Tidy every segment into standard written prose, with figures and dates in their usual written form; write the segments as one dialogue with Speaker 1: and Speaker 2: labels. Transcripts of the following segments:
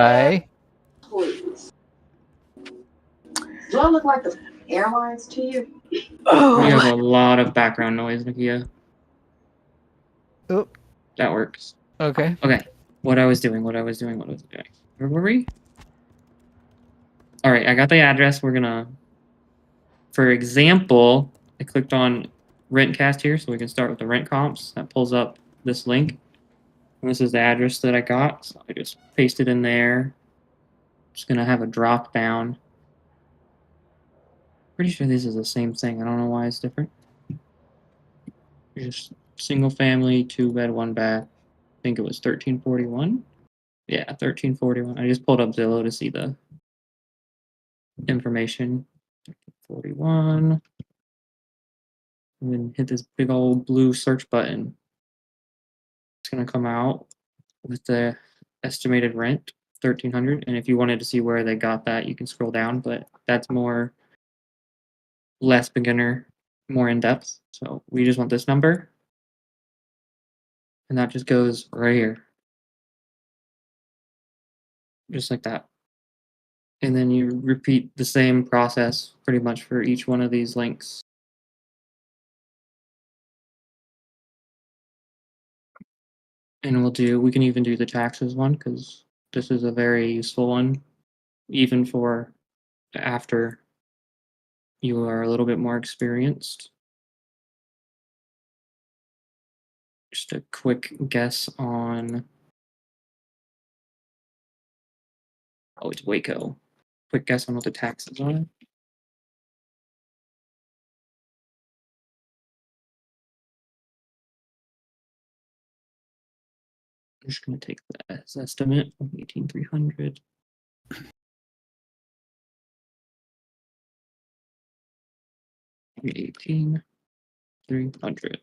Speaker 1: Hi.
Speaker 2: Please. Do I look like the airlines to you?
Speaker 3: We have a lot of background noise, Nakia.
Speaker 1: Oh,
Speaker 3: That works.
Speaker 1: okay.
Speaker 3: Okay. What I was doing. Where were we? All right, I got the address. We're gonna, for example, I clicked on Rentcast here, so we can start with the rent comps. That pulls up this link. And this is the address that I got, so I just paste it in there. Just gonna have a drop down. Pretty sure this is the same thing. I don't know why it's different. Just single family, 2-bed, 1-bath. I think it was 1341. Yeah, 1341. I just pulled up Zillow to see the information. 41. And then hit this big old blue search button. It's gonna come out with the estimated rent, 1,300. And if you wanted to see where they got that, you can scroll down, but that's less beginner, more in depth. So we just want this number. And that just goes right here. Just like that. And then you repeat the same process pretty much for each one of these links. And we can even do the taxes one, because this is a very useful one, even for after you are a little bit more experienced. Just a quick guess on, it's Waco. Quick guess on what the taxes are. I'm just going to take that as estimate of 18,300. $18,300.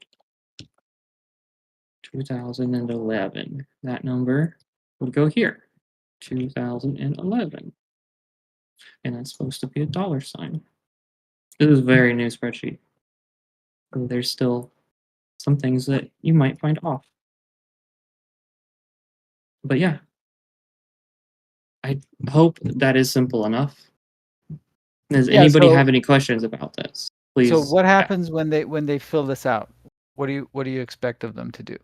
Speaker 3: 2011. That number would go here. 2011. And that's supposed to be a dollar sign. This is a very new spreadsheet. So there's still some things that you might find off. But yeah, I hope that is simple enough. Does anybody have any questions about this? Please.
Speaker 1: So what happens when they fill this out? What do you expect of them to do?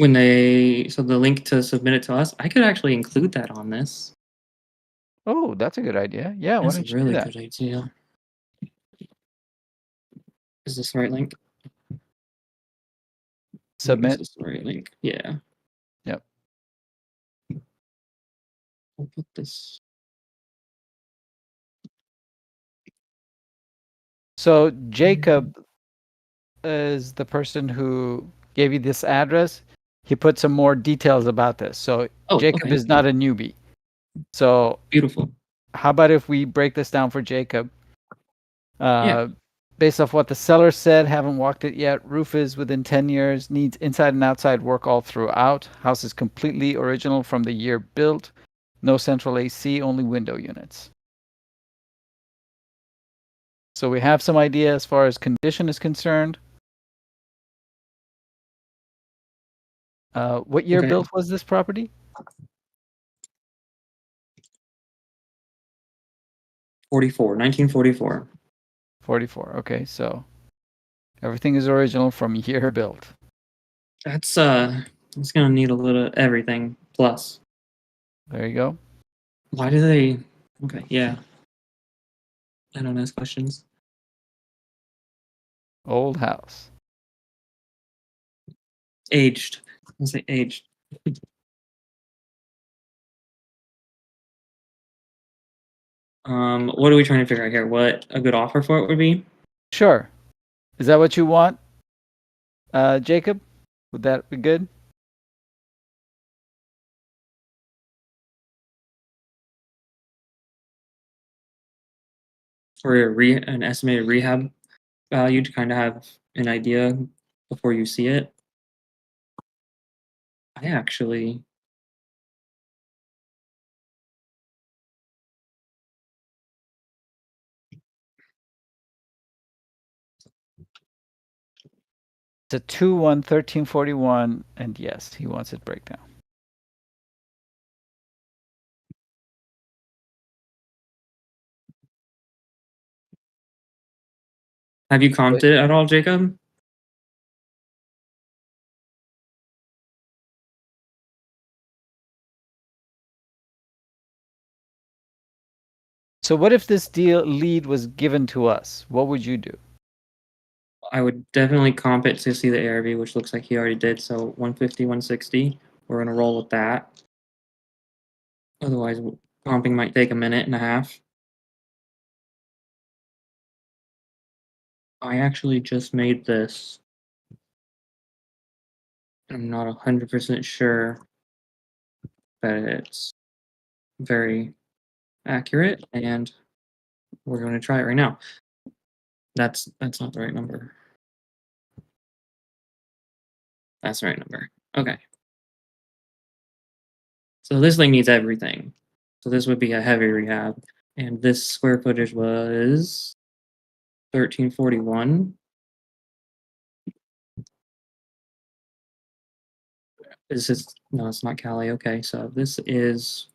Speaker 3: So the link to submit it to us, I could actually include that on this.
Speaker 1: Oh, that's a good idea. Yeah, why don't you do that?
Speaker 3: That's a really good idea. Is this the right link?
Speaker 1: Submit.
Speaker 3: Is this the right link? Yeah.
Speaker 1: Yep.
Speaker 3: I'll put this.
Speaker 1: So Jacob is the person who gave you this address. He put some more details about this. So Jacob is not a newbie. So
Speaker 3: beautiful.
Speaker 1: How about if we break this down for Jacob? Based off what the seller said, haven't walked it yet. Roof is within 10 years, needs inside and outside work all throughout. House is completely original from the year built. No central AC, only window units. So we have some idea as far as condition is concerned. What year built was this property?
Speaker 3: 1944.
Speaker 1: 44. Okay, so everything is original from year built.
Speaker 3: It's gonna need a little everything plus.
Speaker 1: There you go.
Speaker 3: Why do they? Okay, yeah. I don't ask questions.
Speaker 1: Old house.
Speaker 3: Aged. Let's say aged. What are we trying to figure out here? What a good offer for it would be?
Speaker 1: Sure. Is that what you want, Jacob? Would that be good?
Speaker 3: For an estimated rehab value to kind of have an idea before you see it. I actually
Speaker 1: It's a 2-1, 1341, and yes, he wants it breakdown.
Speaker 3: Have you comped it at all, Jacob?
Speaker 1: So what if this deal lead was given to us? What would you do?
Speaker 3: I would definitely comp it to see the ARV, which looks like he already did. So 150, 160. We're going to roll with that. Otherwise, comping might take a minute and a half. I actually just made this. I'm not 100% sure that it's very accurate, and we're going to try it right now. That's not the right number. That's the right number. Okay. So this thing needs everything. So this would be a heavy rehab. And this square footage was 1341. This is, no, it's not Cali. Okay, so this is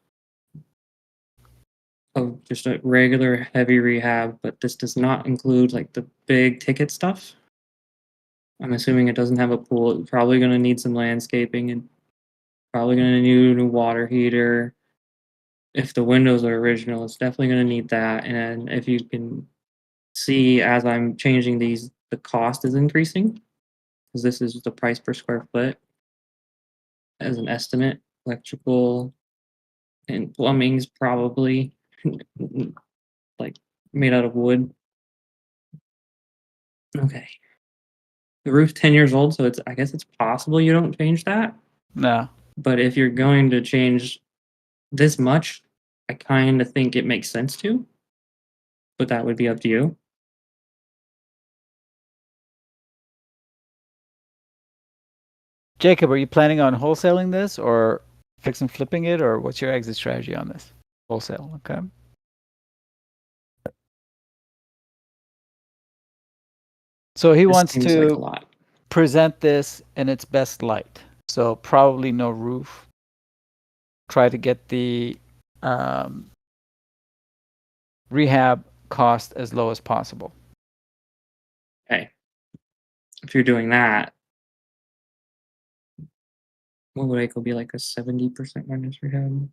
Speaker 3: just a regular heavy rehab, but this does not include like the big ticket stuff. I'm assuming it doesn't have a pool. It's probably going to need some landscaping and probably going to need a new water heater. If the windows are original, it's definitely going to need that. And if you can see, as I'm changing these, the cost is increasing because this is the price per square foot as an estimate. Electrical and plumbing's probably like made out of wood. Okay. The roof's 10 years old, so I guess it's possible you don't change that.
Speaker 1: No.
Speaker 3: But if you're going to change this much, I kind of think it makes sense to. But that would be up to you.
Speaker 1: Jacob, are you planning on wholesaling this or fix and flipping it, or what's your exit strategy on this? Wholesale, okay. So he
Speaker 3: This
Speaker 1: wants
Speaker 3: seems like a
Speaker 1: to
Speaker 3: lot.
Speaker 1: present this in its best light. So probably no roof. Try to get the rehab cost as low as possible.
Speaker 3: Okay. If you're doing that, what would Echo be like a 70% minus rehab?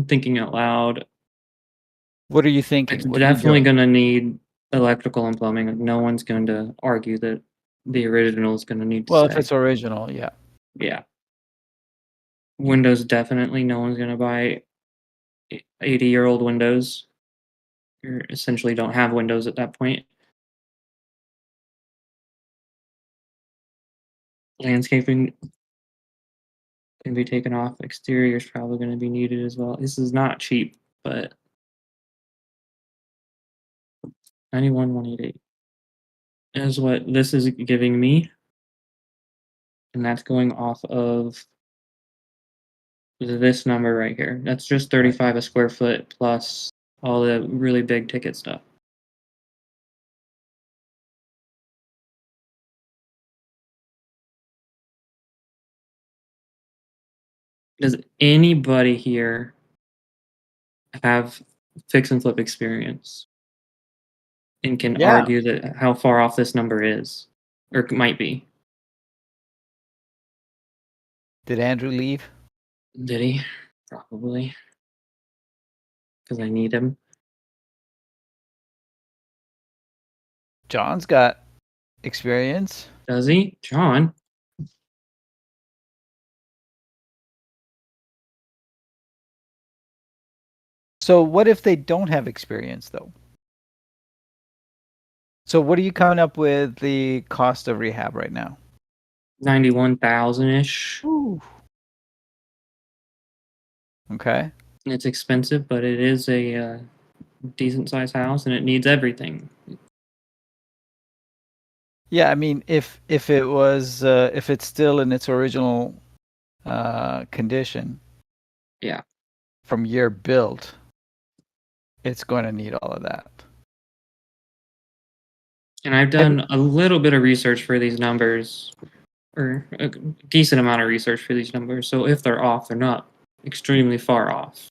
Speaker 3: Thinking out loud.
Speaker 1: What are you thinking?
Speaker 3: It's
Speaker 1: What are you
Speaker 3: definitely
Speaker 1: doing?
Speaker 3: going to need electrical and plumbing. No one's going to argue that the original is going to need to
Speaker 1: Well, if
Speaker 3: stay.
Speaker 1: it's original, yeah.
Speaker 3: Yeah. Windows, definitely. No one's going to buy 80-year-old Windows. You essentially don't have Windows at that point. Landscaping can be taken off. Exterior is probably going to be needed as well. This is not cheap, but 91,188 is what this is giving me, and that's going off of this number right here. That's just 35 a square foot plus all the really big ticket stuff. Does anybody here have fix and flip experience and can
Speaker 1: Yeah.
Speaker 3: argue that how far off this number is or might be?
Speaker 1: Did Andrew leave?
Speaker 3: Did he? Probably. Because I need him.
Speaker 1: John's got experience.
Speaker 3: Does he? John?
Speaker 1: So what if they don't have experience though? So what are you coming up with the cost of rehab right now?
Speaker 3: 91,000-ish.
Speaker 1: Ooh. Okay.
Speaker 3: It's expensive, but it is a decent sized house and it needs everything.
Speaker 1: Yeah, I mean, if it was if it's still in its original condition,
Speaker 3: Yeah.
Speaker 1: from year built, it's going to need all of that.
Speaker 3: And I've done a little bit of research for these numbers, or a decent amount of research for these numbers. So if they're off, they're not extremely far off.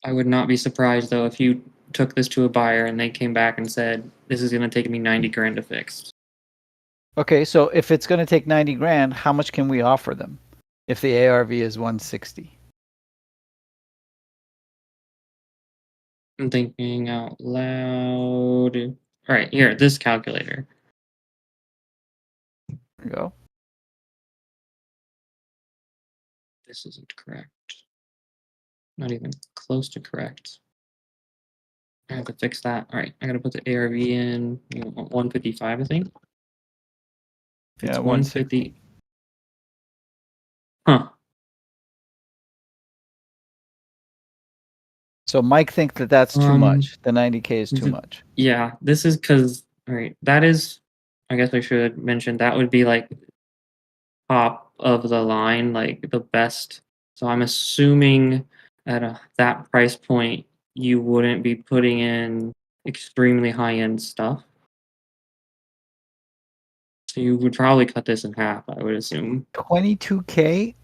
Speaker 3: I would not be surprised though if you took this to a buyer and they came back and said, "This is going to take me 90 grand to fix."
Speaker 1: Okay, so if it's going to take 90 grand, how much can we offer them if the ARV is 160?
Speaker 3: I'm thinking out loud. All right, here, this calculator.
Speaker 1: There you go.
Speaker 3: This isn't correct. Not even close to correct. I have to fix that. All right, I got to put the ARV in 155, I think. It's
Speaker 1: Yeah,
Speaker 3: 150. Huh.
Speaker 1: So Mike thinks that that's too much. The 90K is too much.
Speaker 3: Yeah, this is because, all right, that is, I guess I should mention, that would be like top of the line, like the best. So I'm assuming at that price point, you wouldn't be putting in extremely high end stuff. So you would probably cut this in half, I would assume.
Speaker 1: 22K?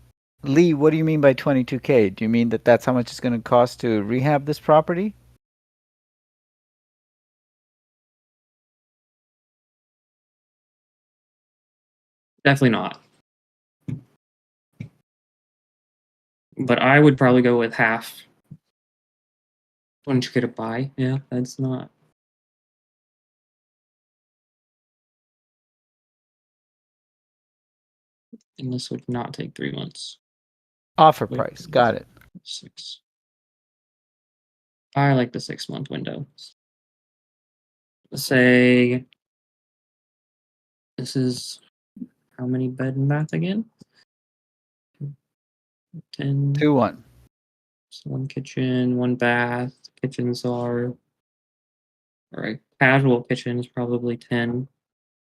Speaker 1: Lee, what do you mean by 22K? Do you mean that that's how much it's going to cost to rehab this property?
Speaker 3: Definitely not. But I would probably go with half. Wouldn't you get a buy? Yeah, that's not. And this would not take 3 months.
Speaker 1: Offer price. Got it.
Speaker 3: 6. I like the 6-month window. Let's say this is how many bed and bath again? 10.
Speaker 1: 2-1.
Speaker 3: So 1 kitchen, 1 bath. Kitchens are, all right, casual kitchen is probably 10,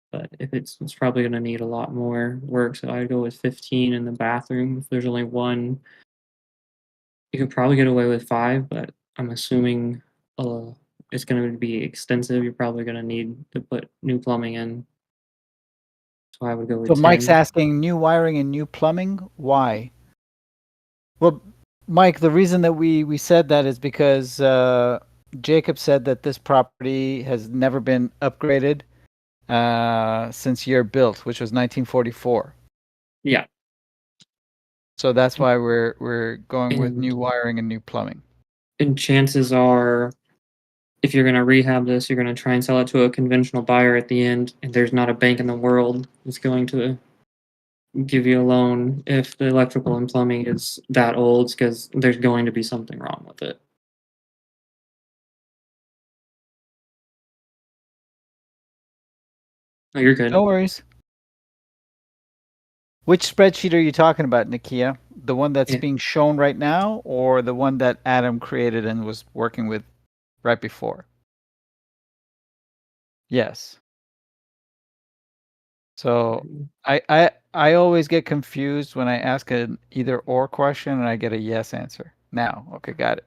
Speaker 3: but if it's probably going to need a lot more work. So I'd go with 15 in the bathroom. If there's only 1, you could probably get away with 5, but I'm assuming it's going to be extensive. You're probably going to need to put new plumbing in. So I would go with
Speaker 1: So
Speaker 3: 10.
Speaker 1: Mike's asking new wiring and new plumbing. Why? Well, Mike, the reason that we said that is because Jacob said that this property has never been upgraded since year built, which was 1944.
Speaker 3: Yeah.
Speaker 1: So that's why we're going with new wiring and new plumbing.
Speaker 3: And chances are, if you're going to rehab this, you're going to try and sell it to a conventional buyer at the end, and there's not a bank in the world that's going to give you a loan if the electrical and plumbing is that old, because there's going to be something wrong with it. Oh, you're good.
Speaker 1: No worries. Which spreadsheet are you talking about, Nakia? The one that's being shown right now, or the one that Adam created and was working with right before? Yes. So I always get confused when I ask an either or question and I get a yes answer. Now, okay, got it.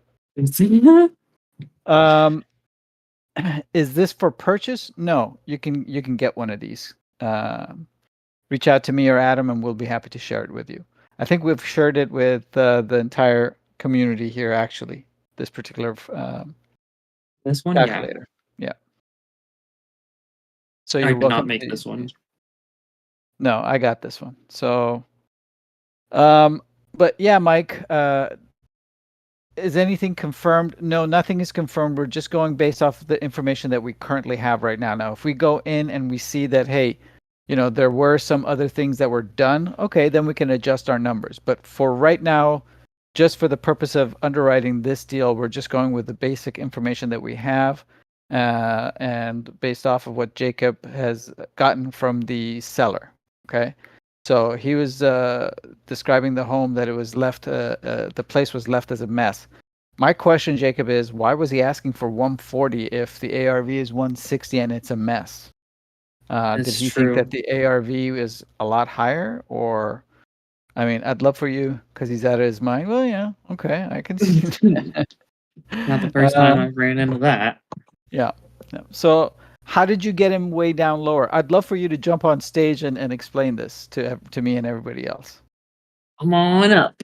Speaker 1: Is this for purchase? No, you can get one of these. Reach out to me or Adam, and we'll be happy to share it with you. I think we've shared it with the entire community here. Actually, this particular
Speaker 3: this one,
Speaker 1: calculator. Yeah. So
Speaker 3: I
Speaker 1: you're
Speaker 3: did not
Speaker 1: welcome
Speaker 3: make
Speaker 1: to,
Speaker 3: this one.
Speaker 1: No, I got this one. So, but yeah, Mike, is anything confirmed? No, nothing is confirmed. We're just going based off the information that we currently have right now. Now, if we go in and we see that, hey, there were some other things that were done, okay, then we can adjust our numbers. But for right now, just for the purpose of underwriting this deal, we're just going with the basic information that we have, and based off of what Jacob has gotten from the seller. Okay. So he was describing the home that it was left, the place was left as a mess. My question, Jacob, is why was he asking for 140 if the ARV is 160 and it's a mess? Did he think that the ARV is a lot higher, or I mean, I'd love for you because he's out of his mind. Well, yeah, okay, I can see that.
Speaker 3: Not the first time
Speaker 1: Um,
Speaker 3: I've ran into that.
Speaker 1: yeah, yeah. So, how did you get him way down lower? I'd love for you to jump on stage and explain this to me and everybody else.
Speaker 3: Come on up.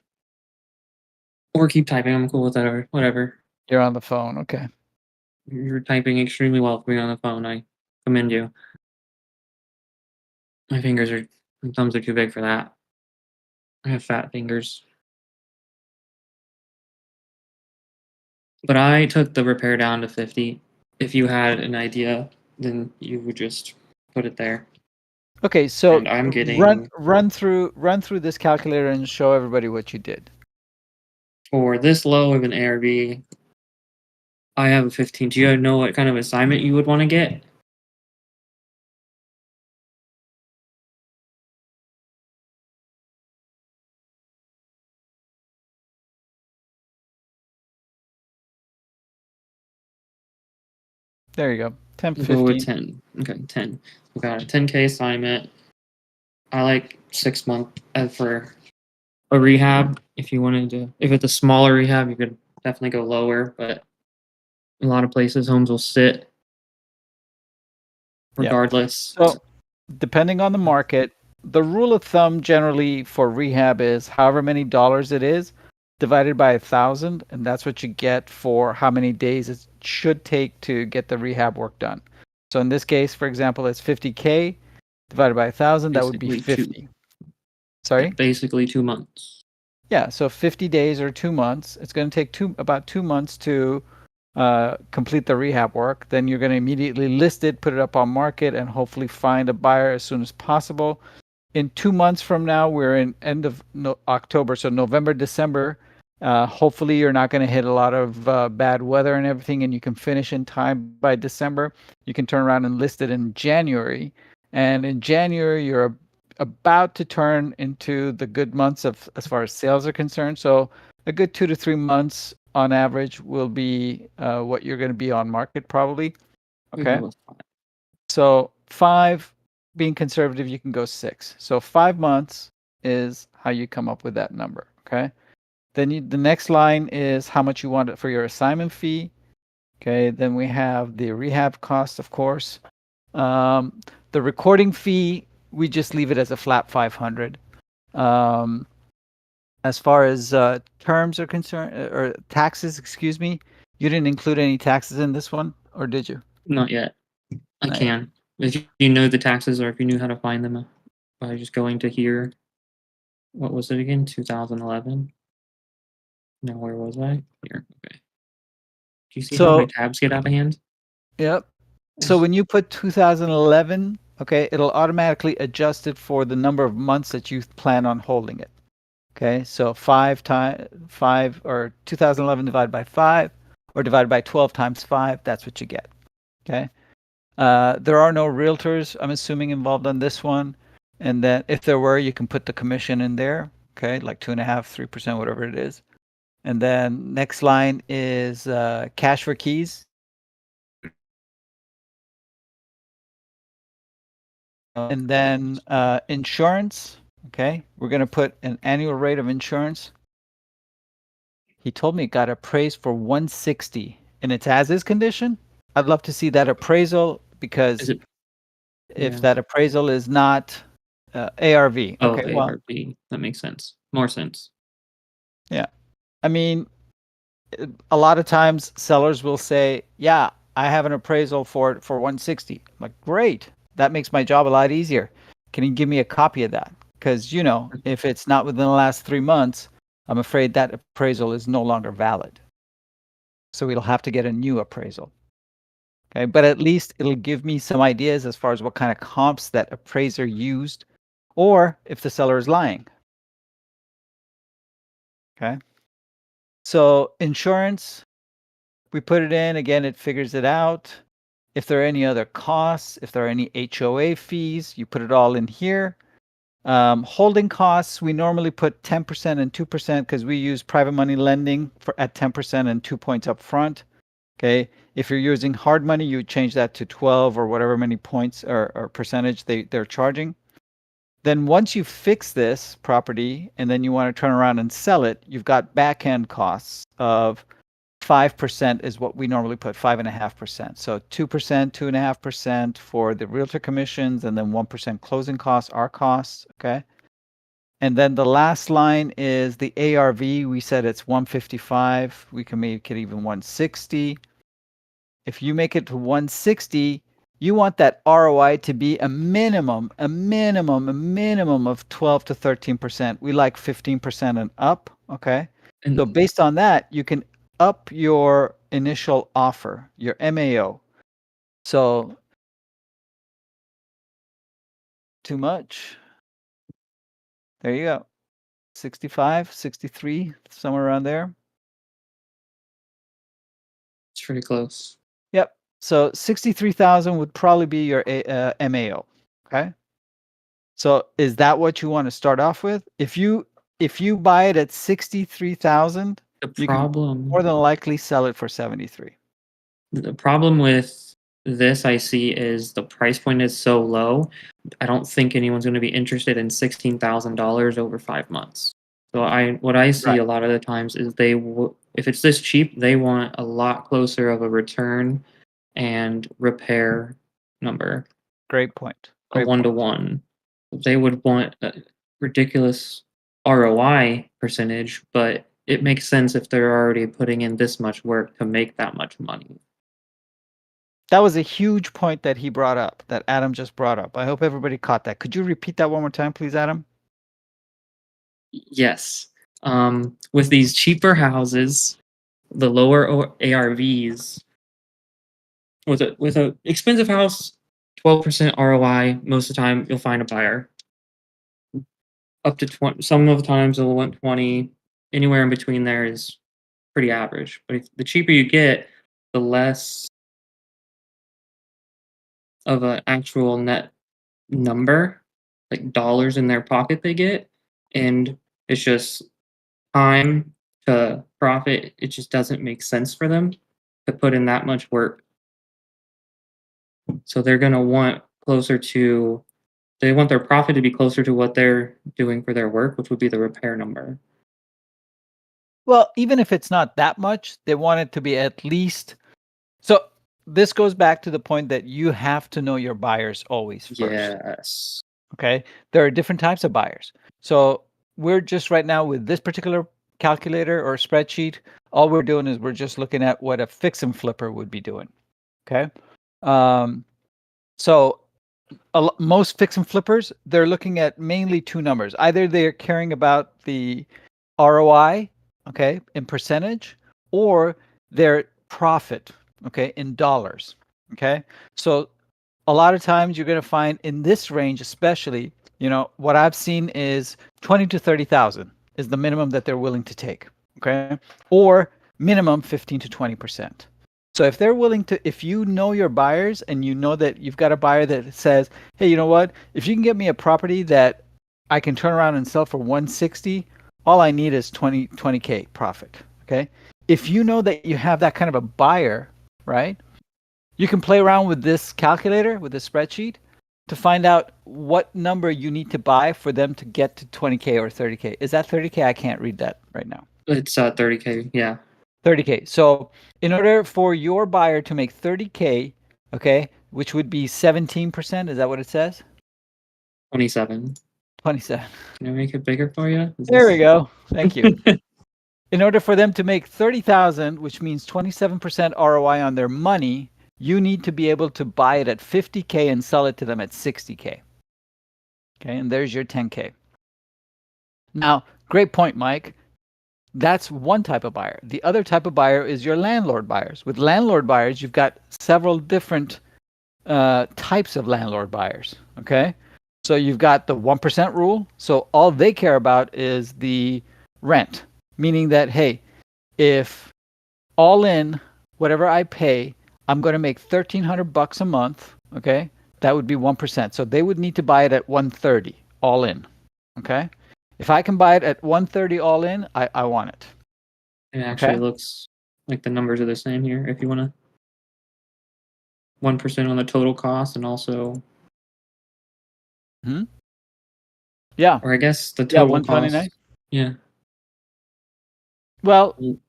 Speaker 3: Or keep typing. I'm cool with that or whatever.
Speaker 1: You're on the phone. Okay.
Speaker 3: You're typing extremely well for being on the phone. I commend you. My thumbs are too big for that. I have fat fingers. But I took the repair down to 50. If you had an idea, then you would just put it there.
Speaker 1: Okay, so
Speaker 3: And I'm
Speaker 1: run
Speaker 3: getting,
Speaker 1: run through run through this calculator and show everybody what you did.
Speaker 3: for this low of an ARB, I have a 15. Do you know what kind of assignment you would want to get?
Speaker 1: There you go. 10,
Speaker 3: We'll go with
Speaker 1: 15.
Speaker 3: 10. Okay, 10. We got a 10K assignment. I like 6 month for a rehab. If you wanted to, if it's a smaller rehab, you could definitely go lower. But a lot of places, homes will sit
Speaker 1: Yeah.
Speaker 3: regardless.
Speaker 1: So depending on the market, the rule of thumb generally for rehab is however many dollars it is divided by 1,000, and that's what you get for how many days it should take to get the rehab work done. So in this case, for example, it's 50K divided by 1,000, that would be
Speaker 3: Basically
Speaker 1: 50.
Speaker 3: Yeah,
Speaker 1: Sorry?
Speaker 3: basically 2 months.
Speaker 1: Yeah, so 50 days or 2 months. It's going to take about 2 months to complete the rehab work. Then you're going to immediately list it, put it up on market, and hopefully find a buyer as soon as possible. In 2 months from now, we're in end of October, so November, December. Hopefully, you're not going to hit a lot of bad weather and everything, and you can finish in time by December. You can turn around and list it in January, and in January, you're about to turn into the good months of as far as sales are concerned. So a good 2 to 3 months on average will be what you're going to be on market probably.
Speaker 3: We go
Speaker 1: Okay.
Speaker 3: with 5.
Speaker 1: So 5, being conservative, you can go 6. So 5 months is how you come up with that number. Okay. Then the next line is how much you want it for your assignment fee. Okay. Then we have the rehab cost, of course. The recording fee, we just leave it as a flat 500. As far as terms are concerned, or taxes, excuse me, you didn't include any taxes in this one, or did you?
Speaker 3: Not yet. I
Speaker 1: Not yet.
Speaker 3: can. If you know the taxes or if you knew how to find them by just going to here. What was it again? 2011? No, where was I? Here. Okay. Do you see how my
Speaker 1: So,
Speaker 3: tabs get out of hand?
Speaker 1: yep. So when you put 2011, okay, it'll automatically adjust it for the number of months that you plan on holding it. Okay, so 5 or 2011 divided by 5 or divided by 12 times 5, that's what you get. Okay. There are no realtors, I'm assuming, involved on this one. And then if there were, you can put the commission in there. Okay, like 2.5%, 3%, whatever it is. And then next line is cash for keys. And then insurance. Okay, we're going to put an annual rate of insurance. He told me it got appraised for 160 and it's as is condition. I'd love to see that appraisal because if
Speaker 3: Yeah.
Speaker 1: that appraisal is not ARV.
Speaker 3: Oh,
Speaker 1: Okay, well,
Speaker 3: ARB. That makes sense. More sense.
Speaker 1: yeah. I mean, a lot of times sellers will say, "Yeah, I have an appraisal for 160." I'm like, great, that makes my job a lot easier. Can you give me a copy of that? Because if it's not within the last 3 months, I'm afraid that appraisal is no longer valid. So we'll have to get a new appraisal. Okay, but at least it'll give me some ideas as far as what kind of comps that appraiser used, or if the seller is lying. Okay. So insurance, we put it in, again, it figures it out. If there are any other costs, if there are any HOA fees, you put it all in here. Holding costs, we normally put 10% and 2% because we use private money lending at 10% and 2 points up front. Okay. If you're using hard money, you would change that to 12 or whatever many points or percentage they're charging. Then once you fix this property and then you want to turn around and sell it, you've got back end costs of 5% is what we normally put, 5.5%. So 2%, 2.5% for the realtor commissions, and then 1% closing costs, our costs. Okay. And then the last line is the ARV. We said it's 155. We can make it even 160. If you make it to 160, you want that ROI to be a minimum of 12 to 13%. We like 15% and up. Okay.
Speaker 3: And
Speaker 1: So based on that, you can up your initial offer, your MAO. So too much. There you go. 65, 63, somewhere around there.
Speaker 3: it's pretty close.
Speaker 1: Yep. So 63,000 would probably be your MAO. Okay. So is that what you want to start off with? If you buy it at 63,000,
Speaker 3: The
Speaker 1: you can
Speaker 3: problem,
Speaker 1: more than likely sell it for 73.
Speaker 3: the problem with this I see is the price point is so low. I don't think anyone's going to be interested in $16,000 over 5 months. So what I see
Speaker 1: Right.
Speaker 3: a lot of the times is if it's this cheap, they want a lot closer of a return and repair number,
Speaker 1: Great point.
Speaker 3: a
Speaker 1: Great point.
Speaker 3: 1-to-1. They would want a ridiculous ROI percentage, but it makes sense if they're already putting in this much work to make that much money.
Speaker 1: That was a huge point that he brought up, that Adam just brought up. I hope everybody caught that. Could you repeat that one more time, please, Adam?
Speaker 3: Yes. With these cheaper houses, the lower ARVs, with a expensive house, 12% ROI, most of the time you'll find a buyer. Up to 20, some of the times they'll want 20. Anywhere in between there is pretty average. But the cheaper you get, the less of an actual net number, like dollars in their pocket they get, and it's just time to profit. It just doesn't make sense for them to put in that much work. So they're going to want they want their profit to be closer to what they're doing for their work, which would be the repair number.
Speaker 1: Well, even if it's not that much, they want it to be at least. So this goes back to the point that you have to know your buyers always first.
Speaker 3: Yes.
Speaker 1: Okay. There are different types of buyers. So we're just right now with this particular calculator or spreadsheet, all we're doing is we're just looking at what a fix and flipper would be doing. Okay. So most fix and flippers, they're looking at mainly two numbers. Either they're caring about the ROI, okay, in percentage, or their profit, okay, in dollars. Okay. So a lot of times you're going to find in this range, especially, what I've seen is 20 to 30,000 is the minimum that they're willing to take. Okay. Or minimum 15 to 20%. So if they're willing to, if you know your buyers and you know that you've got a buyer that says, hey, you know what, if you can get me a property that I can turn around and sell for 160, all I need is 20K profit. Okay. If you know that you have that kind of a buyer, right, you can play around with this calculator, with this spreadsheet, to find out what number you need to buy for them to get to 20K or 30K. Is that 30K? I can't read that right now.
Speaker 3: It's 30K, yeah.
Speaker 1: 30K. So in order for your buyer to make 30K, okay, which would be 17%, is that what it says?
Speaker 3: 27.
Speaker 1: 27.
Speaker 3: Can I make it bigger for you?
Speaker 1: There we go. Thank you. In order for them to make 30,000, which means 27% ROI on their money, you need to be able to buy it at 50K and sell it to them at 60K. Okay, and there's your 10K. Now, great point, Mike. That's one type of buyer. The other type of buyer is your landlord buyers. With landlord buyers, you've got several different types of landlord buyers. Okay, so you've got the 1% rule. So all they care about is the rent, meaning that, hey, if all in whatever I pay, I'm going to make $1,300 a month. Okay, that would be 1%. So they would need to buy it at 130 all in. Okay. If I can buy it at 130 all in, I want it.
Speaker 3: It actually
Speaker 1: Okay.
Speaker 3: looks like the numbers are the same here. If you want to 1% on the total cost and also
Speaker 1: Yeah.
Speaker 3: Or I guess the
Speaker 1: Yeah,
Speaker 3: total
Speaker 1: 129.
Speaker 3: cost. Yeah.
Speaker 1: Well,
Speaker 3: Mm,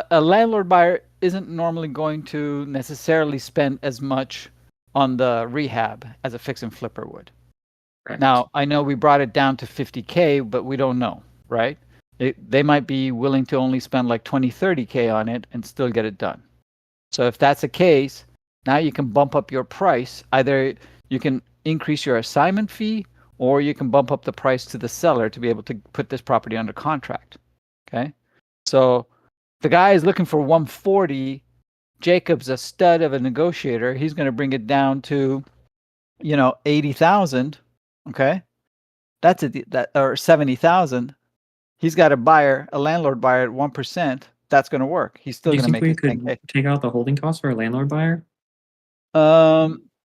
Speaker 1: a landlord buyer isn't normally going to necessarily spend as much on the rehab as a fix and flipper would.
Speaker 3: correct.
Speaker 1: Now, I know we brought it down to 50K, but we don't know, right? They might be willing to only spend like 20, 30K on it and still get it done. So if that's the case, now you can bump up your price. Either you can increase your assignment fee or you can bump up the price to the seller to be able to put this property under contract. Okay. So the guy is looking for 140. Jacob's a stud of a negotiator. He's going to bring it down to, 80,000. Okay. That's that, or 70,000. He's got a buyer, a landlord buyer at 1%. That's going to work. He's still
Speaker 3: Do you
Speaker 1: going to
Speaker 3: think
Speaker 1: make
Speaker 3: we
Speaker 1: his
Speaker 3: could
Speaker 1: 10K.
Speaker 3: take out the holding cost for a landlord buyer?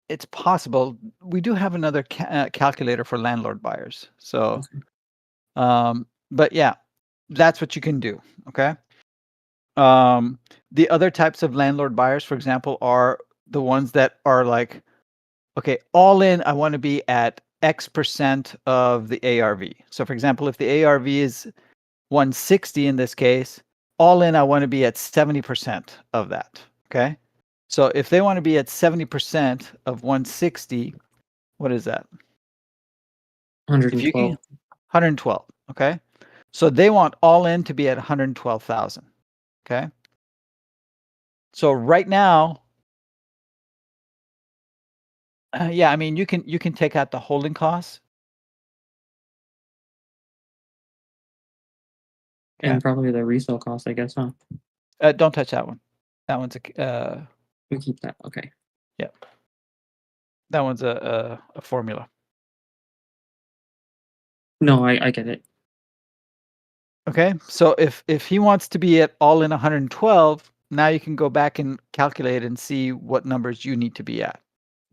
Speaker 1: It's possible. We do have another calculator for landlord buyers. So,
Speaker 3: Okay.
Speaker 1: but yeah, that's what you can do. Okay. Um, the other types of landlord buyers, for example, are the ones that are like, okay, all in, I want to be at X% of the ARV. So, for example, if the ARV is 160 in this case, all in, I want to be at 70% of that. Okay. So if they want to be at 70% of 160, what is that? If you can,
Speaker 3: 112.
Speaker 1: 112. Okay. So they want all in to be at 112,000. Okay. So right now, yeah, I mean, you can take out the holding costs. Okay.
Speaker 3: And probably the resale cost, I guess, huh?
Speaker 1: Don't touch that one. That one's
Speaker 3: We keep that. Okay.
Speaker 1: yeah. That one's a formula.
Speaker 3: No, I get it.
Speaker 1: Okay. So if he wants to be at all in 112, now you can go back and calculate and see what numbers you need to be at.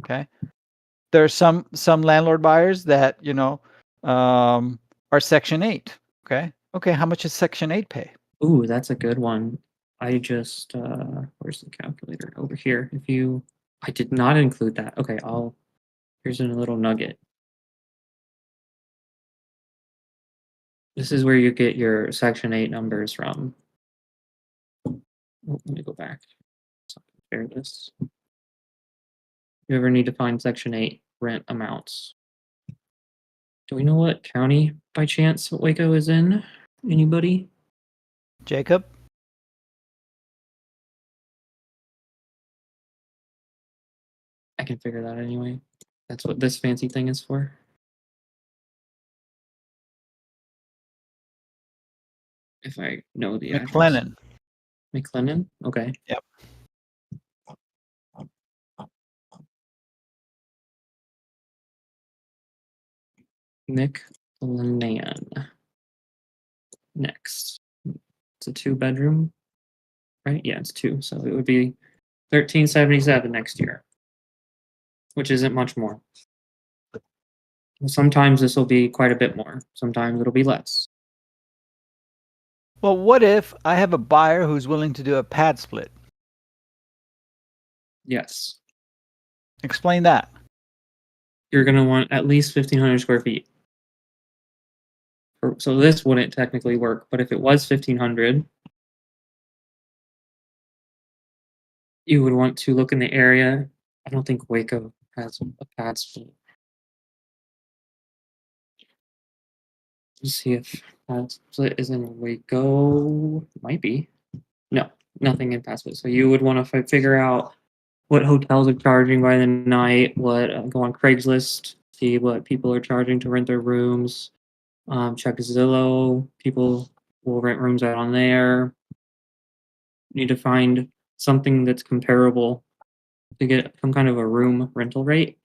Speaker 1: Okay. There are some landlord buyers that, are Section 8. Okay. Okay, how much does Section 8 pay?
Speaker 3: Ooh, that's a good one. I just where's the calculator? Over here. I did not include that. Okay, here's a little nugget. This is where you get your Section 8 numbers from. Oh, let me go back. So compare this. You ever need to find Section 8 rent amounts? Do we know what county by chance Waco is in? Anybody?
Speaker 1: Jacob?
Speaker 3: I can figure that anyway. That's what this fancy thing is for. If I know the address.
Speaker 1: McLennan.
Speaker 3: McLennan? Okay.
Speaker 1: Yep.
Speaker 3: McLennan. Next. It's a 2-bedroom, right? Yeah, it's 2. So it would be 1377 next year, which isn't much more. Sometimes this will be quite a bit more. Sometimes it'll be less.
Speaker 1: Well, what if I have a buyer who's willing to do a pad split?
Speaker 3: Yes.
Speaker 1: Explain that.
Speaker 3: You're going to want at least 1,500 square feet. So this wouldn't technically work, but if it was 1,500, you would want to look in the area. I don't think Waco has a pad split. Let's see if pad split is in Waco. Might be. No, nothing in pad split. So you would want to figure out what hotels are charging by the night, what go on Craigslist, see what people are charging to rent their rooms. Check Zillow. People will rent rooms out on there. Need to find something that's comparable to get some kind of a room rental rate.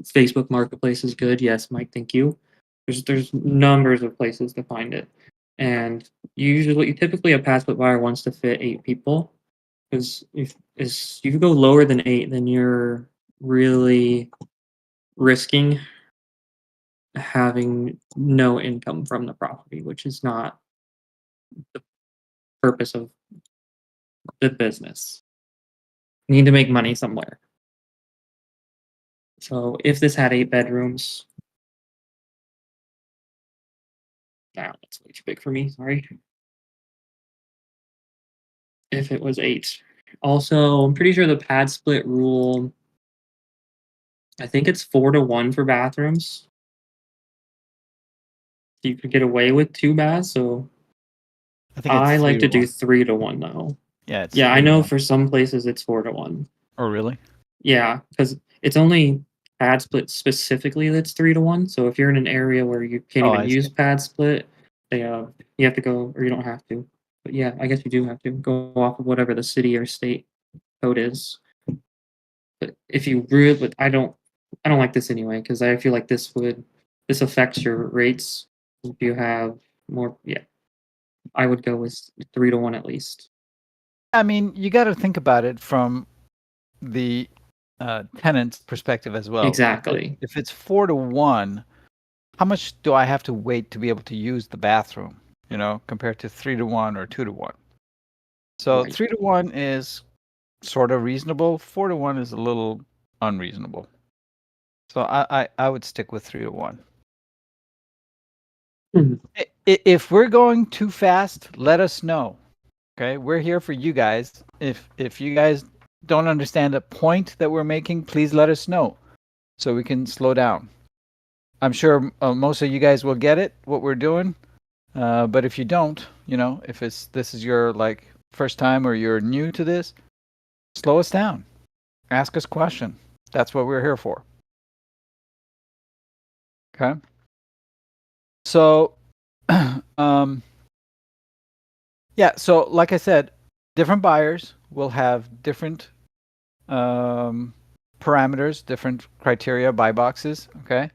Speaker 3: Facebook Marketplace is good. Yes, Mike, thank you. There's numbers of places to find it, and usually typically a pad split buyer wants to fit 8 people, because if you go lower than 8, then you're really risking having no income from the property, which is not the purpose of the business. You need to make money somewhere. So if this had 8 bedrooms, that's way too big for me. Sorry. If it was 8. Also, I'm pretty sure the pad split rule, I think it's 4-1 for bathrooms. You could get away with 2 baths, so
Speaker 1: I think it's
Speaker 3: I like to do
Speaker 1: 3-1.
Speaker 3: 3-1 though.
Speaker 1: Yeah, it's
Speaker 3: Yeah, I know
Speaker 1: 3-1.
Speaker 3: for some places it's 4-1.
Speaker 1: Oh, really?
Speaker 3: Yeah, because it's only pad split specifically that's 3-1. So if you're in an area where you can't
Speaker 1: Oh,
Speaker 3: even
Speaker 1: I
Speaker 3: use
Speaker 1: see.
Speaker 3: pad split, you have to go, or you don't have to. But yeah, I guess you do have to go off of whatever the city or state code is. But if you really, but I don't like this anyway because I feel like this affects your rates if you have more. Yeah, I would go with 3-1 at least.
Speaker 1: I mean, you got to think about it from the tenant's perspective as well.
Speaker 3: Exactly.
Speaker 1: If it's 4-1, how much do I have to wait to be able to use the bathroom? Compared to 3-1 or 2-1. So
Speaker 3: Right.
Speaker 1: 3-1 is sort of reasonable. 4-1 is a little unreasonable. So I would stick with 3-1.
Speaker 3: Mhm.
Speaker 1: If we're going too fast, let us know. Okay, we're here for you guys. If you guys don't understand the point that we're making, please let us know so we can slow down. I'm sure most of you guys will get it, what we're doing. But if you don't, if this is your first time or you're new to this, slow us down. Ask us questions. That's what we're here for. Okay. So, yeah. So, like I said, different buyers will have different parameters, different criteria, buy boxes. Okay.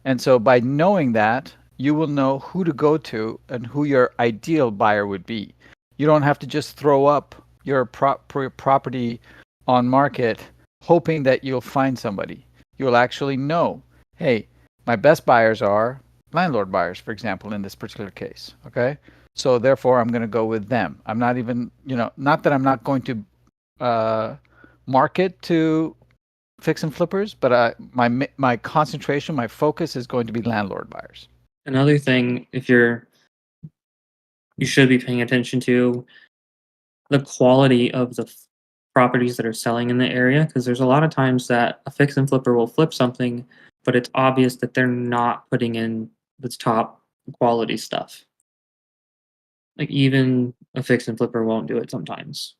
Speaker 1: And so, by knowing that, you will know who to go to and who your ideal buyer would be. You don't have to just throw up your property on market hoping that you'll find somebody. You'll actually know, hey, my best buyers are landlord buyers, for example, in this particular case. Okay. So therefore, I'm going to go with them. I'm not even, not that I'm not going to market to fix and flippers, but my concentration, my focus is going to be landlord buyers.
Speaker 3: Another thing, you should be paying attention to the quality of the properties that are selling in the area, because there's a lot of times that a fix and flipper will flip something, but it's obvious that they're not putting in the top quality stuff. Like even a fix and flipper won't do it sometimes.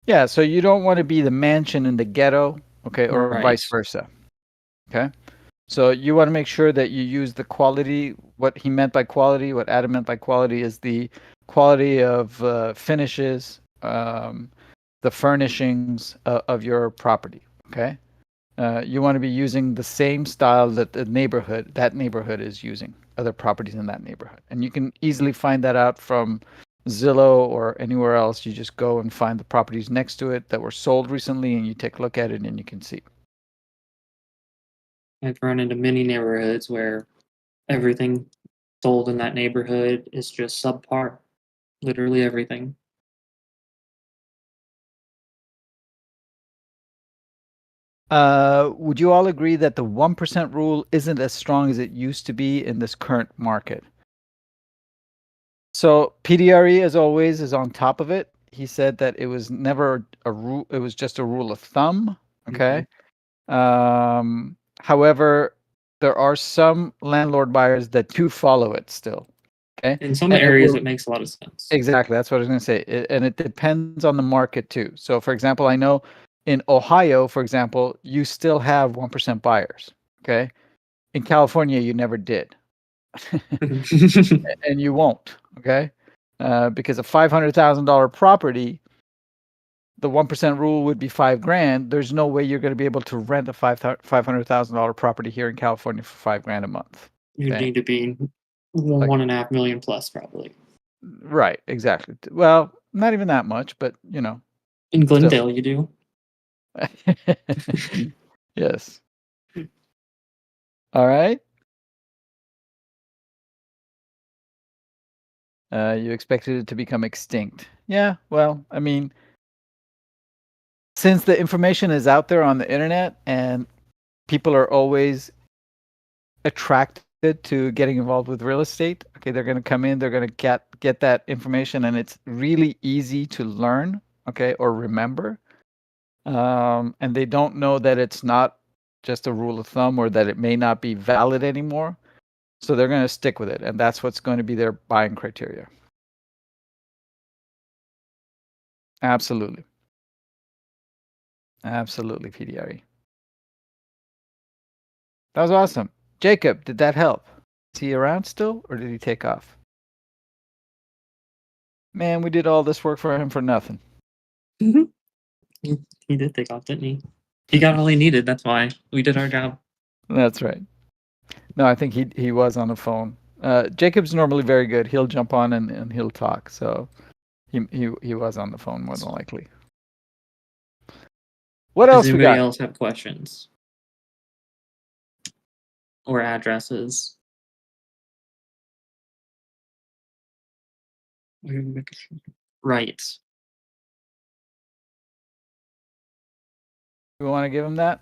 Speaker 1: Yeah, so you don't want to be the mansion in the ghetto, okay, or
Speaker 3: Right.
Speaker 1: vice versa. Okay. So you want to make sure that you use the quality. What he meant by quality, what Adam meant by quality, is the quality of finishes, the furnishings of your property. Okay. You want to be using the same style that that neighborhood is using, other properties in that neighborhood. And you can easily find that out from Zillow or anywhere else. You just go and find the properties next to it that were sold recently and you take a look at it and you can see.
Speaker 3: I've run into many neighborhoods where everything sold in that neighborhood is just subpar. Literally everything.
Speaker 1: Would you all agree that the 1% rule isn't as strong as it used to be in this current market? So PDRE, as always, is on top of it. He said that it was never a rule; it was just a rule of thumb. Okay. However, there are some landlord buyers that do follow it still. Okay,
Speaker 3: In some
Speaker 1: and it
Speaker 3: areas,
Speaker 1: will
Speaker 3: it makes a lot of sense.
Speaker 1: exactly. That's what I was going to say, and it depends on the market too. So, for example, I know in Ohio, for example, you still have 1% buyers. Okay, in California, you never did, and you won't. Okay, because a $500,000 property, the 1% rule would be $5,000. There's no way you're going to be able to rent a $500,000 property here in California for $5,000 a month.
Speaker 3: You
Speaker 1: Okay.
Speaker 3: need to be
Speaker 1: Like,
Speaker 3: 1.5 million plus, probably.
Speaker 1: right, exactly. Well, not even that much, but
Speaker 3: In
Speaker 1: still.
Speaker 3: Glendale, you do.
Speaker 1: Yes. All right. You expected it to become extinct. Yeah, well, I mean, since the information is out there on the internet and people are always attracted to getting involved with real estate. Okay, they're going to come in, they're going to get that information, and it's really easy to learn, okay, or remember. And they don't know that it's not just a rule of thumb or that it may not be valid anymore. So they're going to stick with it, and that's what's going to be their buying criteria. Absolutely. Absolutely, PDRE. That was awesome. Jacob, did that help? Is he around still, or did he take off? Man, we did all this work for him for nothing.
Speaker 3: He did take off, didn't he? He got all he needed. That's why we did our job.
Speaker 1: That's right. No, I think he was on the phone. Jacob's normally very good. He'll jump on and he'll talk. So he was on the phone more than likely. What
Speaker 3: Does
Speaker 1: else we
Speaker 3: anybody
Speaker 1: got?
Speaker 3: else have questions or addresses? Right.
Speaker 1: We want to give him that?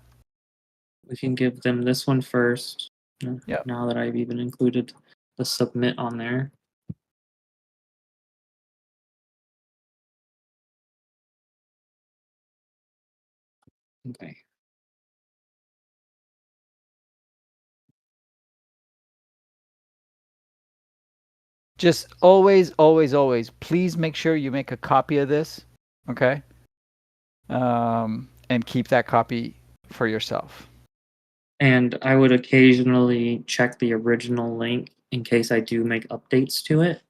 Speaker 3: We can give them this one first.
Speaker 1: Yeah.
Speaker 3: Now that I've even included the submit on there. Okay.
Speaker 1: Just always, always, always, please make sure you make a copy of this, okay? And keep that copy for yourself.
Speaker 3: And I would occasionally check the original link in case I do make updates to it.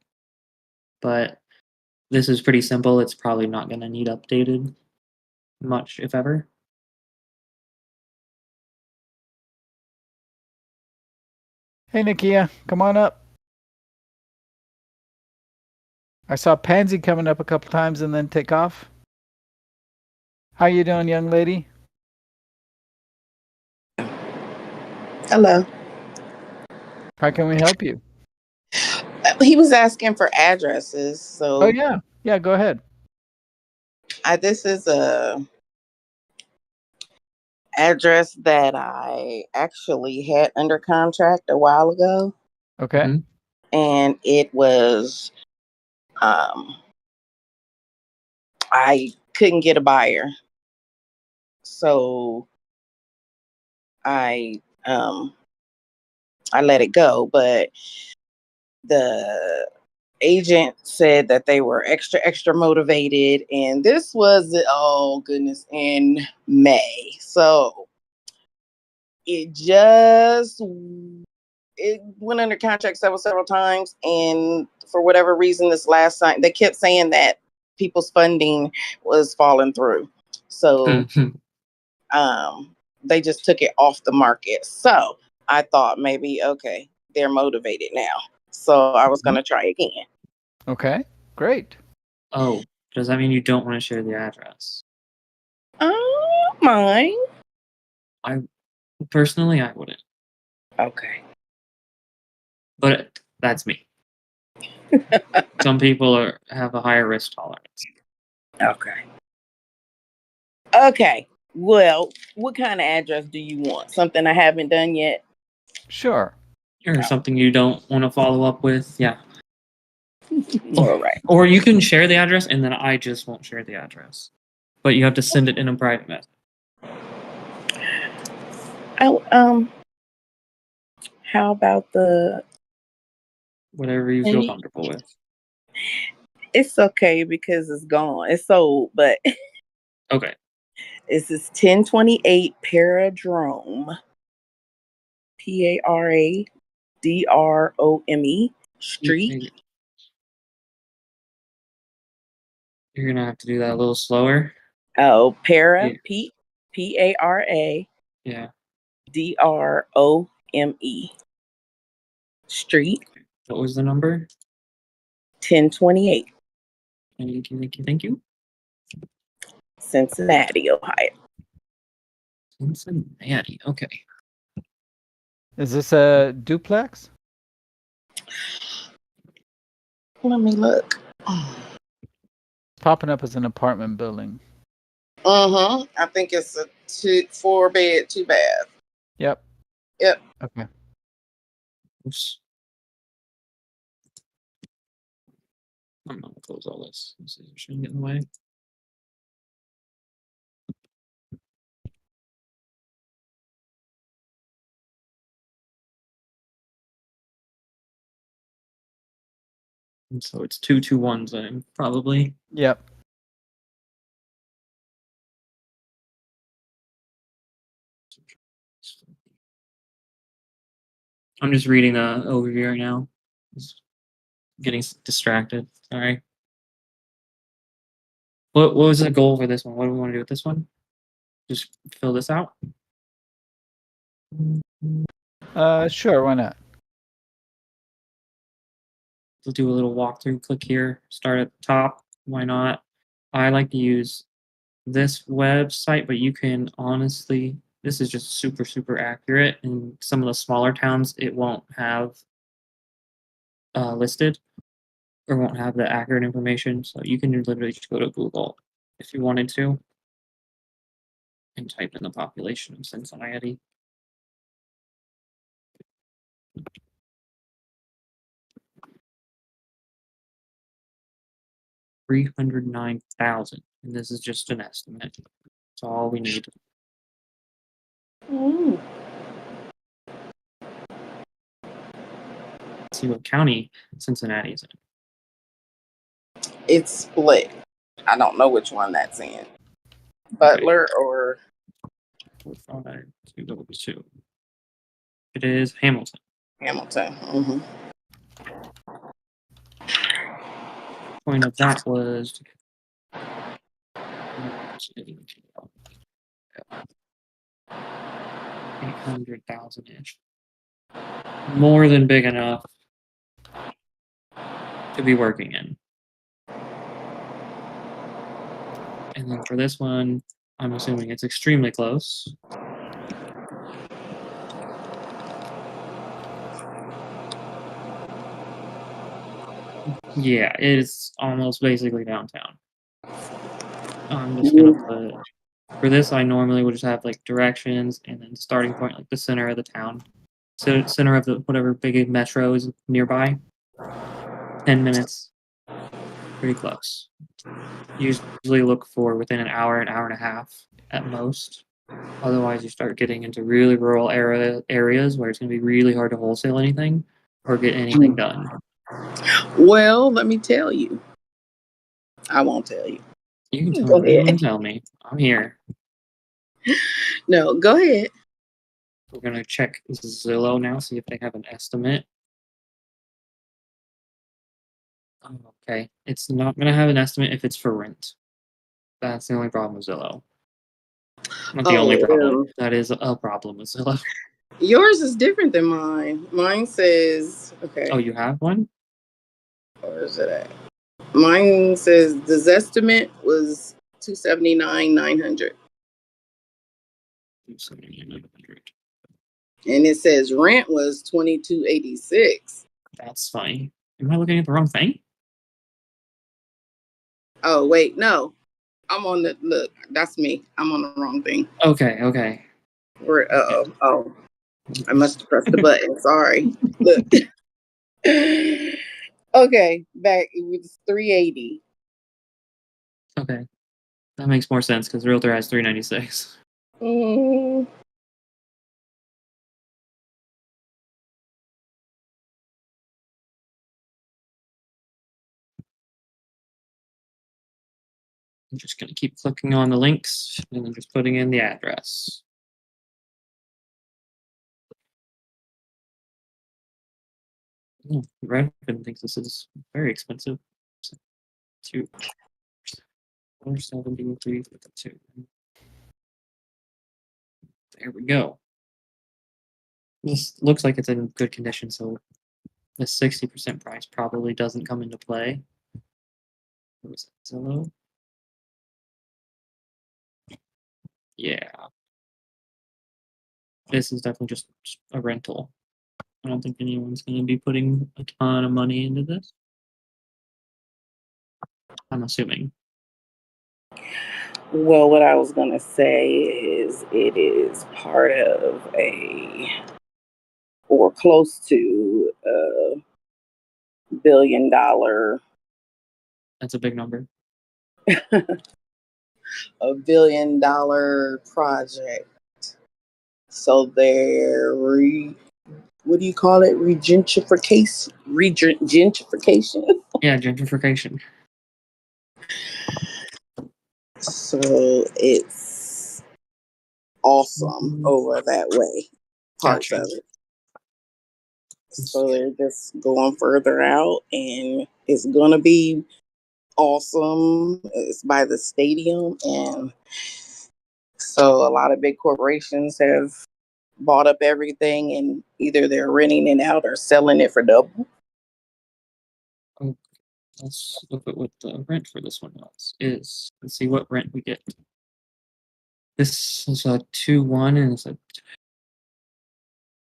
Speaker 3: But this is pretty simple. It's probably not going to need updated much, if ever.
Speaker 1: Hey, Nakia, come on up. I saw Pansy coming up a couple times and then take off. How you doing, young lady?
Speaker 4: Hello.
Speaker 1: How can we help you?
Speaker 4: He was asking for addresses, so
Speaker 1: Oh, yeah, go ahead.
Speaker 4: this is a address that I actually had under contract a while ago,
Speaker 1: Okay.
Speaker 3: Mhm.
Speaker 4: and it was I couldn't get a buyer, so I let it go. But the agent said that they were extra motivated, and this was, oh goodness, in May. So it went under contract several times, and for whatever reason, this last time they kept saying that people's funding was falling through, so they just took it off the market. So I thought maybe, okay, they're motivated now, so I was going to try again.
Speaker 1: Okay, great.
Speaker 3: Oh, does that mean you don't want to share the address?
Speaker 4: Mine.
Speaker 3: Personally, I wouldn't.
Speaker 4: Okay.
Speaker 3: But that's me. Some people have a higher risk tolerance.
Speaker 4: Okay. Well, what kind of address do you want? Something I haven't done yet?
Speaker 1: Sure.
Speaker 3: Or something you don't want to follow up with. Yeah.
Speaker 4: All right.
Speaker 3: Or you can share the address and then I just won't share the address. But you have to send it in a private message.
Speaker 4: How about the...
Speaker 3: Whatever you feel comfortable with.
Speaker 4: It's okay because it's gone. It's sold, but
Speaker 3: Okay.
Speaker 4: this is 1028 Paradrome. Paradrome Street.
Speaker 3: You're going to have to do that a little slower.
Speaker 4: Oh, Para,
Speaker 3: Yeah.
Speaker 4: P-A-R-A.
Speaker 3: Yeah.
Speaker 4: D-R-O-M-E. Street.
Speaker 3: What was the number?
Speaker 4: 1028.
Speaker 3: Thank you.
Speaker 4: Cincinnati, Ohio.
Speaker 3: Cincinnati. Okay.
Speaker 1: Is this a duplex?
Speaker 4: Let me look.
Speaker 1: Popping up as an apartment building.
Speaker 4: I think it's a 4-bed, 2-bath.
Speaker 1: Yep.
Speaker 4: Yep.
Speaker 1: Okay.
Speaker 3: Oops. I'm gonna close all this. This shouldn't get in the way. And so it's 221s then, probably.
Speaker 1: Yep.
Speaker 3: I'm just reading the overview right now. Just getting distracted. Sorry. What was the goal for this one? What do we want to do with this one? Just fill this out?
Speaker 1: Sure, why not?
Speaker 3: Let's do a little walkthrough. Click here. Start at the top. Why not? I like to use this website, but you can honestly, this is just super, super accurate. In some of the smaller towns, it won't have listed or won't have the accurate information. So you can literally just go to Google if you wanted to and type in the population of Cincinnati. $309,000, and this is just an estimate. That's all we need.
Speaker 4: Mm.
Speaker 3: Let's see what county Cincinnati is in.
Speaker 4: It's split. I don't know which one that's in. Butler or
Speaker 3: 45202. It is Hamilton.
Speaker 4: Hamilton. Mm-hmm.
Speaker 3: Point of that was 800,000 ish. More than big enough to be working in. And then for this one, I'm assuming it's extremely close. Yeah, it is almost basically downtown. I'm just gonna put, for this, I normally would just have like directions and then starting point, like the center of the town. So center of the whatever big metro is nearby. 10 minutes. Pretty close. Usually look for within an hour and a half at most. Otherwise, you start getting into really rural areas where it's going to be really hard to wholesale anything or get anything done.
Speaker 4: Well, let me tell you. I won't tell you.
Speaker 3: You can tell
Speaker 4: Go
Speaker 3: me. You
Speaker 4: ahead.
Speaker 3: can tell me. I'm here.
Speaker 4: No, go ahead.
Speaker 3: We're going to check Zillow now, see if they have an estimate. Okay, it's not going to have an estimate if it's for rent. That's the only problem with Zillow. Not the only problem. That is a problem with Zillow.
Speaker 4: Yours is different than mine. Mine says, okay.
Speaker 3: Oh, you have one?
Speaker 4: Where is it at? Mine says the estimate was $279,900. And it says rent was $22.86.
Speaker 3: That's funny. Am I looking at the wrong thing?
Speaker 4: Oh, wait, no. I'm on the, look, that's me. I'm on the wrong thing.
Speaker 3: Okay.
Speaker 4: Where, oh, I must have pressed the button. Sorry. Look. Okay, back, it was $380.
Speaker 3: Okay. That makes more sense because Realtor has $396.
Speaker 4: Mm.
Speaker 3: I'm just going to keep clicking on the links and then just putting in the address. Oh, Redfin thinks this is very expensive. 473.52. There we go. This looks like it's in good condition, so the 60% price probably doesn't come into play. What was that, Zillow? Yeah. This is definitely just a rental. I don't think anyone's going to be putting a ton of money into this. I'm assuming.
Speaker 4: Well, what I was going to say is it is part of or close to billion.
Speaker 3: That's a big number.
Speaker 4: A $1 billion project. So they're what do you call it? Gentrification.
Speaker 3: Yeah, gentrification.
Speaker 4: So it's awesome over that way. Parts
Speaker 3: Gotcha.
Speaker 4: of it. So they're just going further out, and it's gonna be awesome. It's by the stadium, and so a lot of big corporations have bought up everything, and either they're renting it out or selling it for double.
Speaker 3: Let's look at what the rent for this one is. Let's see what rent we get. This is a 2-1 and it's a.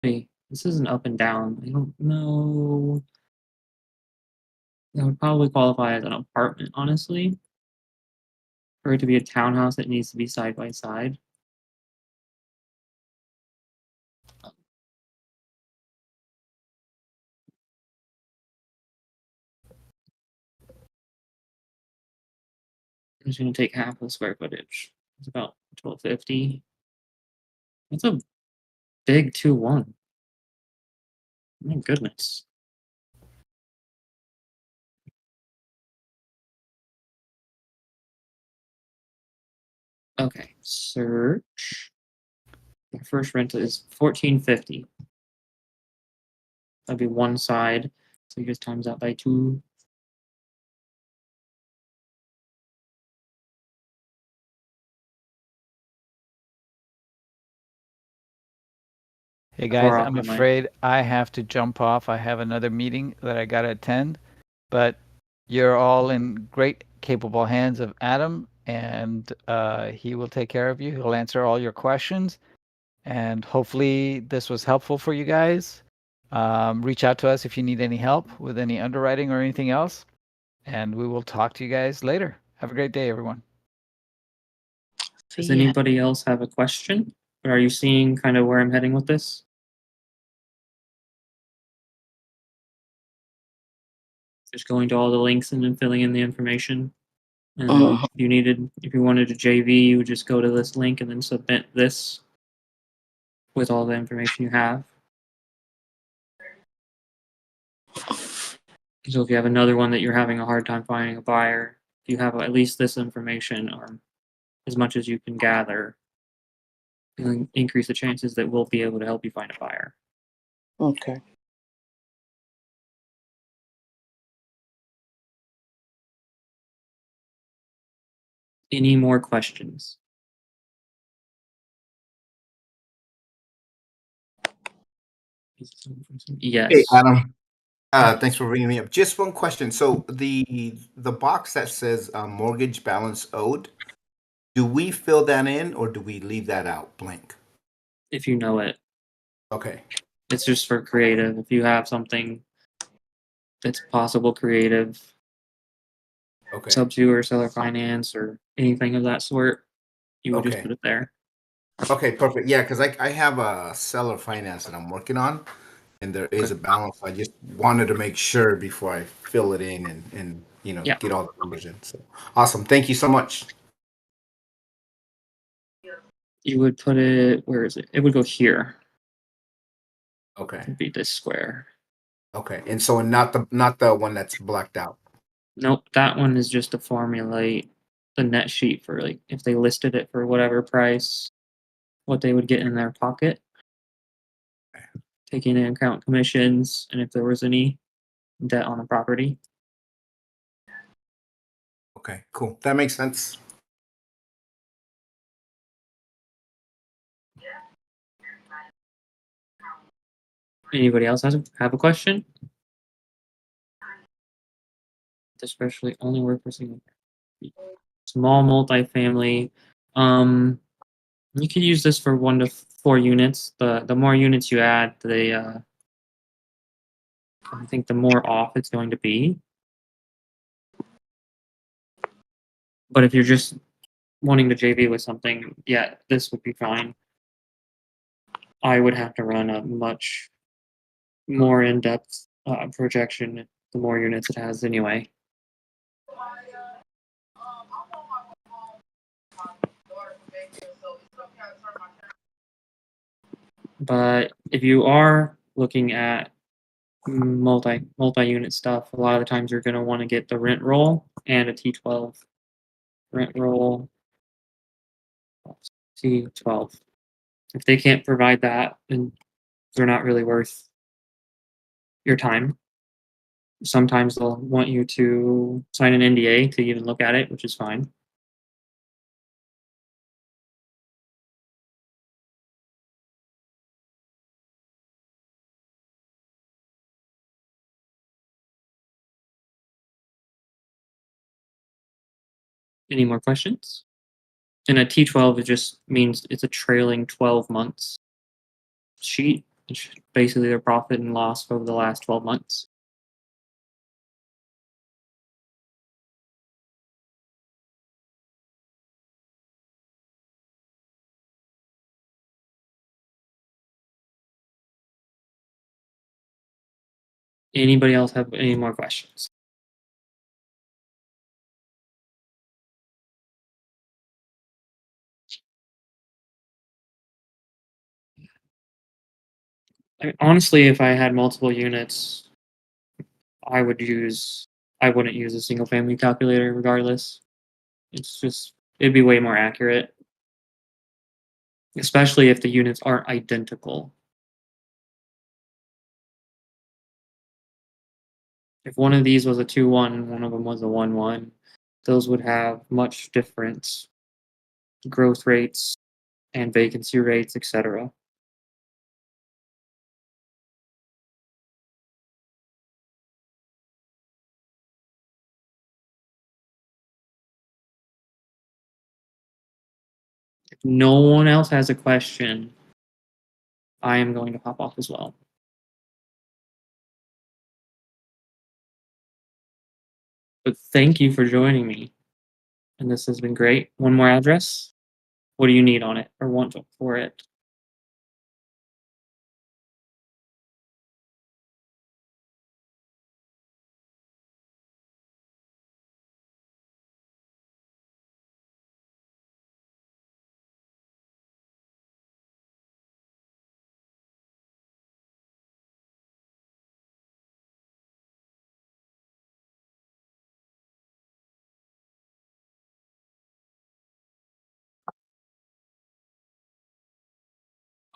Speaker 3: Hey, this is an up and down. I don't know. That would probably qualify as an apartment, honestly. For it to be a townhouse, it needs to be side by side. I'm just going to take half the square footage. It's about 1250. That's a big 2-1. My goodness. Okay, search. The first rental is 1450. That'd be one side. So you just times that by 2.
Speaker 1: Hey
Speaker 3: Far
Speaker 1: guys,
Speaker 3: off
Speaker 1: I'm
Speaker 3: on my.
Speaker 1: afraid I have to jump off. I have another meeting that I gotta attend, but you're all in great, capable hands of Adam, and he will take care of you. He'll answer all your questions, and hopefully this was helpful for you guys. Reach out to us if you need any help with any underwriting or anything else, and we will talk to you guys later. Have a great day, everyone.
Speaker 3: Does anybody else have a question? Or are you seeing kind of where I'm heading with this? Just going to all the links and then filling in the information. And then if you wanted a JV, you would just go to this link and then submit this with all the information you have. So if you have another one that you're having a hard time finding a buyer, if you have at least this information or as much as you can gather, it'll increase the chances that we'll be able to help you find a buyer.
Speaker 4: Okay.
Speaker 3: Any more questions? Yes.
Speaker 5: Hey, Adam. Thanks for bringing me up. Just one question. So the box that says mortgage balance owed, do we fill that in or do we leave that out blank?
Speaker 3: If you know it.
Speaker 5: Okay.
Speaker 3: It's just for creative. If you have something that's possible creative,
Speaker 5: Okay.
Speaker 3: sub-to or seller finance or anything of that sort, you would just
Speaker 5: Okay.
Speaker 3: put it there.
Speaker 5: Okay, perfect. Yeah, because I have a seller finance that I'm working on, and there is a balance. I just wanted to make sure before I fill it in and
Speaker 3: Yeah.
Speaker 5: get all the numbers in. So awesome. Thank you so much.
Speaker 3: You would put it, where is it? It would go here.
Speaker 5: Okay.
Speaker 3: It'd be this square.
Speaker 5: Okay. And so not the one that's blacked out.
Speaker 3: Nope, that one is just to formulate the net sheet for like if they listed it for whatever price, what they would get in their pocket. Taking into account commissions and if there was any debt on the property.
Speaker 5: Okay, cool. That makes sense.
Speaker 3: Anybody else have a question? Especially only work for single small multifamily. You could use this for 1 to 4 units. The more units you add, I think the more off it's going to be. But if you're just wanting to JV with something, yeah, this would be fine. I would have to run a much more in-depth projection the more units it has anyway. But if you are looking at multi-unit stuff, a lot of the times you're going to want to get the rent roll and a T12. Rent roll, T12. If they can't provide that, then they're not really worth your time. Sometimes they'll want you to sign an NDA to even look at it, which is fine. Any more questions? And a T12 just means it's a trailing 12 months sheet. It's basically their profit and loss over the last 12 months. Anybody else have any more questions? I mean, honestly, if I had multiple units, I wouldn't use a single family calculator regardless. It'd be way more accurate. Especially if the units aren't identical. If one of these was a 2-1, one of them was a 1-1, those would have much different growth rates and vacancy rates, etc. If no one else has a question, I am going to pop off as well. But thank you for joining me. And this has been great. One more address. What do you need on it or want for it?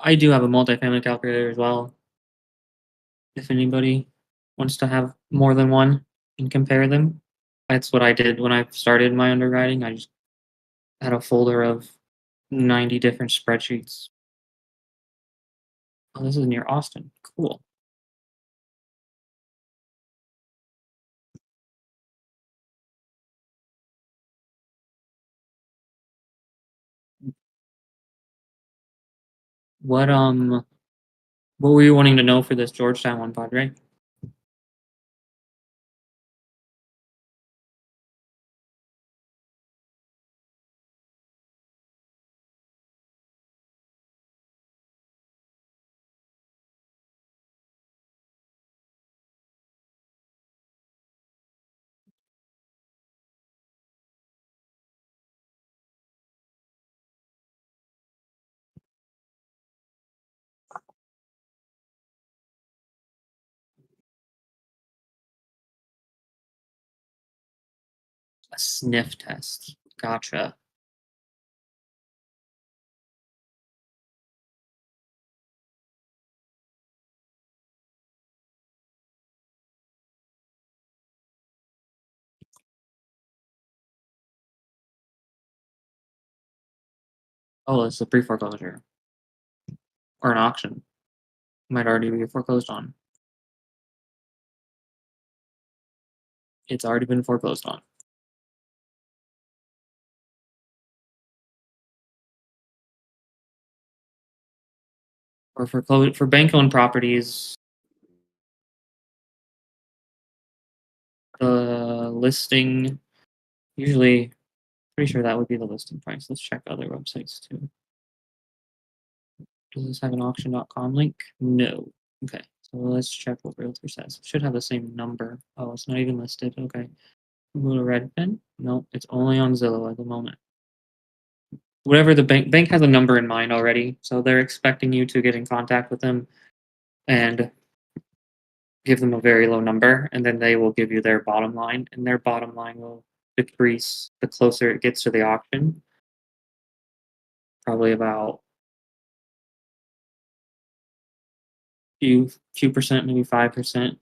Speaker 3: I do have a multifamily calculator as well. If anybody wants to have more than one and compare them. That's what I did when I started my underwriting. I just had a folder of 90 different spreadsheets. Oh, this is near Austin. Cool. What were you wanting to know for this Georgetown one, Padre? A sniff test. Gotcha. Oh, it's a pre-foreclosure. Or an auction. Might already be foreclosed on. It's already been foreclosed on. Or for bank-owned properties, the listing, usually, pretty sure that would be the listing price. Let's check other websites too. Does this have an auction.com link? No. Okay. So let's check what Realtor says. It should have the same number. Oh, it's not even listed. Okay. Go to Redfin. No, it's only on Zillow at the moment. Whatever the bank has a number in mind already, so they're expecting you to get in contact with them and give them a very low number, and then they will give you their bottom line, and their bottom line will decrease the closer it gets to the auction. Probably about few percent, maybe 5%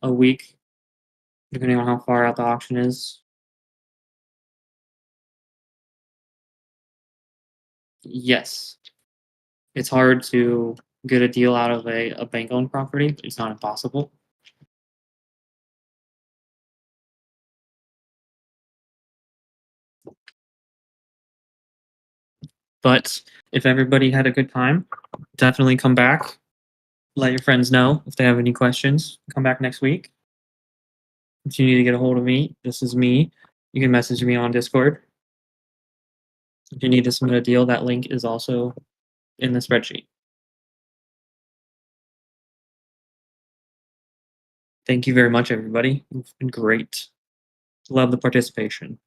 Speaker 3: a week, depending on how far out the auction is. Yes, it's hard to get a deal out of a bank-owned property, but it's not impossible. But if everybody had a good time, definitely come back. Let your friends know if they have any questions. Come back next week. If you need to get a hold of me, this is me. You can message me on Discord. If you need to submit a deal, that link is also in the spreadsheet. Thank you very much, everybody. You've been great. Love the participation.